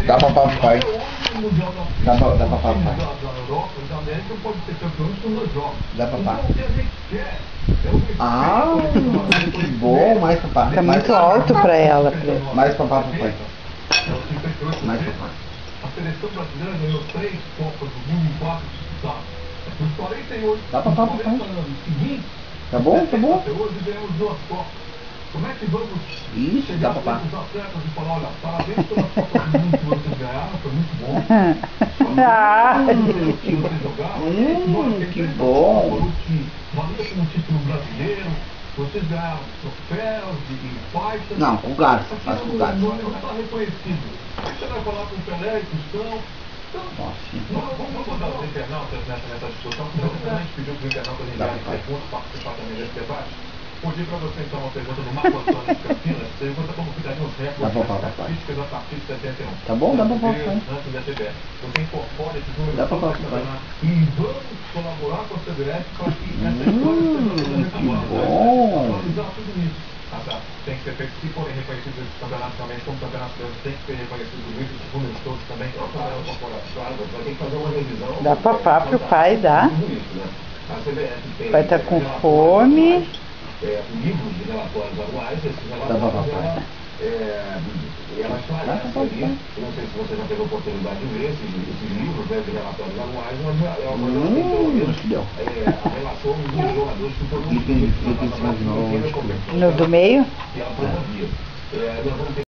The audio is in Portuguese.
Dá pra papai. Dá pra papai. Dá pra papai. Ah, que bom. Mais papai. Tá muito alto pra ela, Mais papai, papai. Mais papai. A seleção brasileira ganhou 3 Copas do Mundo em 4 disputadas. Nos 48 Dá pra papai. anos seguintes, Tá bom, tá bom. até hoje ganhamos 2 Copas. Como é que vamos Isso, dá pra papai. os atletas e falar, olha, parabéns pelas Copas do Mundo que vocês ganharam, foi muito bom. Que bom. Valida como título brasileiro, vocês ganharam troféus e faixas. Não, com garfo, faz com garfo. Não está reconhecido. Aí você vai falar com o Pelé e com o São. Vamos botar os internautas nessa discussão, porque a gente pediu para o internauta enviar perguntas, participar também desse debate. Vou pedir para você então uma pergunta do Marco Antônio de Campinas, pergunta como ficariam os recordes das estatísticas a partir de 71. Tá bom, dá pra papai. Antes da CBF. Você incorpora esses números Dá pra papai. e vamos colaborar com a CBF para que essa história seja atualizar tudo isso. Tem que ser feito, se forem reconhecidos esses campeonatos também, como campeonatos grandes, tem que ser reconhecidos esses números todos também. Claro, tem que fazer uma revisão. Dá papá pro pai, dá. A CBF tem. Vai estar com fome. Livros de relatórios anuais, esses relatórios ela esclarece ali, não sei se você já teve a oportunidade de ver esses livros de relatórios anuais, mas é uma coisa assim, pelo menos a relação dos jogadores que foram No do meio? que ela promovia. Nós vamos ter